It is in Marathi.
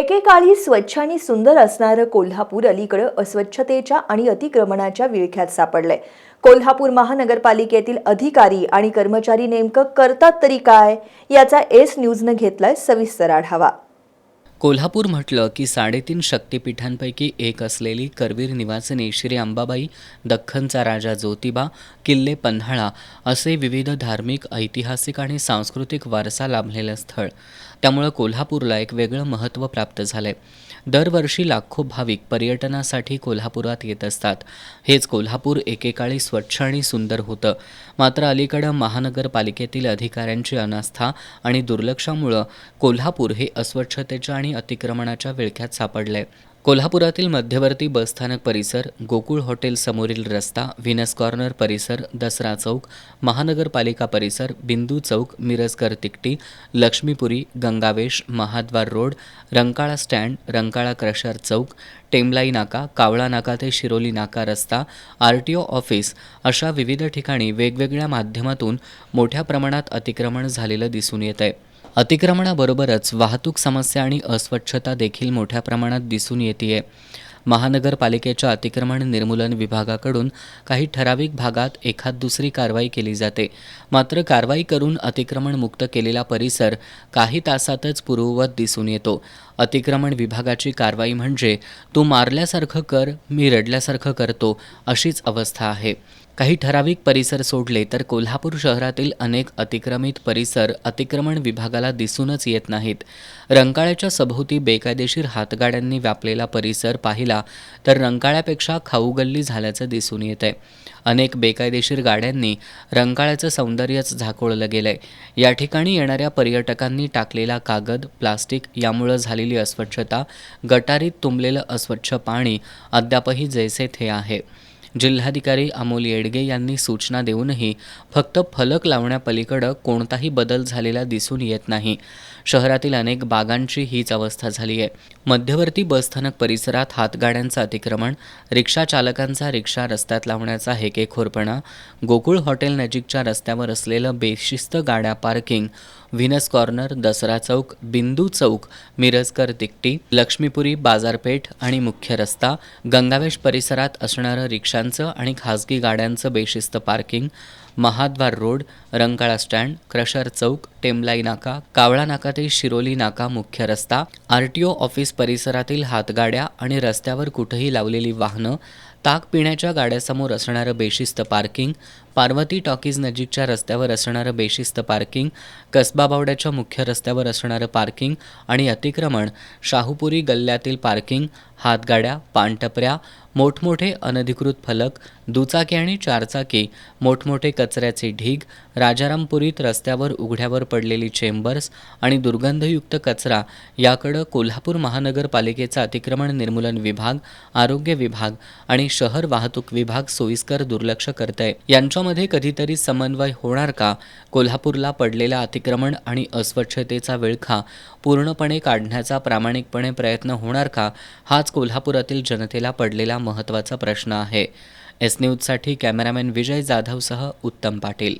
एकेकाळी स्वच्छ आणि सुंदर असणारं कोल्हापूर अलीकडे अस्वच्छतेच्या आणि अतिक्रमणाच्या विळख्यात सापडलंय. कोल्हापूर महानगरपालिकेतील अधिकारी आणि कर्मचारी नेमकं करतात तरी काय, याचा एस न्यूजनं घेतलाय सविस्तर आढावा. कोल्हापूर म्हटलं की 3.5 शक्तिपीठांपैकी एक असलेली करवीर निवासिनी श्री अंबाबाई, दख्खनचा राजा ज्योतिबा, किल्ले पन्हाळा असे विविध धार्मिक, ऐतिहासिक आणि सांस्कृतिक वारसा लाभलेलं स्थळ. त्यामुळं कोल्हापूरला एक वेगळं महत्त्व प्राप्त झालंय. दरवर्षी लाखो भाविक पर्यटनासाठी कोल्हापुरात येत असतात. हेच कोल्हापूर एकेकाळी स्वच्छ आणि सुंदर होतं. मात्र अलीकडं महानगरपालिकेतील अधिकाऱ्यांची अनास्था आणि दुर्लक्षामुळं कोल्हापूर हे अस्वच्छतेच्या आणि अतिक्रमणाच्या विळख्यात सापडले. कोल्हापुरातील मध्यवर्ती बसस्थानक परिसर, गोकुळ हॉटेल समोरील रस्ता, व्हीनस कॉर्नर परिसर, दसरा चौक, महानगरपालिका परिसर, बिंदू चौक, मिरजकर तिकटी, Laxmipuri, Gangawesh, Mahadwar road, Rankala stand, Rankala crusher चौक, टेमलाई नाका, कावळा नाका ते शिरोली नाका रस्ता, RTO ऑफिस अशा विविध ठिकाणी वेगवेगळ्या माध्यमातून मोठ्या प्रमाणात अतिक्रमण झालेलं दिसून येत आहे. अतिक्रमणाबरोबरच वाहतूक समस्या आणि अस्वच्छता देखील मोठ्या प्रमाणात दिसून येते. महानगरपालिकेच्या अतिक्रमण निर्मूलन विभागाकडून काही ठराविक भागात एखाद दुसरी कारवाई केली जाते. मात्र कारवाई करून अतिक्रमण मुक्त केलेला परिसर काही तासातच पूर्ववत दिसून येतो. अतिक्रमण विभागाची कारवाई म्हणजे तू मारल्यासारखं कर, मी रडल्यासारखं करतो अशीच अवस्था आहे. काही ठराविक परिसर सोडले तर कोल्हापूर शहरातील अनेक अतिक्रमित परिसर अतिक्रमण विभागाला दिसूनच येत नाहीत. रंकाळ्याच्या सभोवती बेकायदेशीर हातगाड्यांनी व्यापलेला परिसर पाहिला तर रंकाळ्यापेक्षा खाऊगल्ली झाल्याचं दिसून येतंय. अनेक बेकायदेशीर गाड्यांनी रंकाळ्याचं सौंदर्यच झाकोळलं गेलंय. या ठिकाणी येणाऱ्या पर्यटकांनी टाकलेला कागद, प्लास्टिक यामुळं झालेली अस्वच्छता, गटारीत तुंबलेलं अस्वच्छ पाणी अद्यापही जैसे थे आहे. जिल्हाधिकारी अमोल येडगे यांनी सूचना देऊनही फक्त फलक लावण्यापलीकडं कोणताही बदल झालेला दिसून येत नाही. शहरातील अनेक बागांची हीच अवस्था झाली आहे. मध्यवर्ती बसस्थानक परिसरात हातगाड्यांचं अतिक्रमण, रिक्षा चालकांचा रिक्षा रस्त्यात लावण्याचा हेकेखोरपणा, गोकुळ हॉटेल नजीकच्या रस्त्यावर असलेलं बेशिस्त गाड्या parking, Venus corner, Dasara Chowk, बिंदू चौक, मिरजकर तिकटी, लक्ष्मीपुरी बाजारपेठ आणि मुख्य रस्ता, गंगावेश परिसरात असणारं रिक्षांचं आणि खासगी गाड्यांचं बेशिस्त पार्किंग, महाद्वार रोड, रंकाळा स्टँड, क्रशर चौक, टेमलाई नाका, कावळा नाका ते शिरोली नाका मुख्य रस्ता, RTO ऑफिस परिसरातील हातगाड्या आणि रस्त्यावर कुठेही लावलेली वाहनं, ताक पिण्याच्या गाड्यासमोर असणारं बेशिस्त पार्किंग, पार्वती टॉकीज नजीकच्या रस्त्यावर असणारं बेशिस्त पार्किंग, कसबा बावड्याच्या मुख्य रस्त्यावर असणारं पार्किंग आणि अतिक्रमण, शाहूपुरी गल्ल्यातील पार्किंग, हातगाड्या, पानटपऱ्या, मोठमोठे अनधिकृत फलक, दुचाकी आणि चारचाकी, मोठमोठे कचऱ्याचे ढीग, राजारामपुरीत रस्त्यावर उघड्यावर पडलेली चेंबर्स आणि दुर्गंधयुक्त कचरा याकडं कोल्हापूर महानगरपालिकेचा अतिक्रमण निर्मूलन विभाग, आरोग्य विभाग आणि शहर वाहतूक विभाग सोयीस्कर दुर्लक्ष करतंय. यांच्यामध्ये कधीतरी समन्वय होणार का? कोल्हापूरला पडलेला अतिक्रमण आणि अस्वच्छतेचा विळखा पूर्णपणे काढण्याचा प्रामाणिकपणे प्रयत्न होणार का? हाच कोल्हापुरातील जनतेला पडलेला महत्त्वाचा प्रश्न आहे. एस न्यूजसाठी कॅमेरामॅन विजय जाधवसह उत्तम पाटील.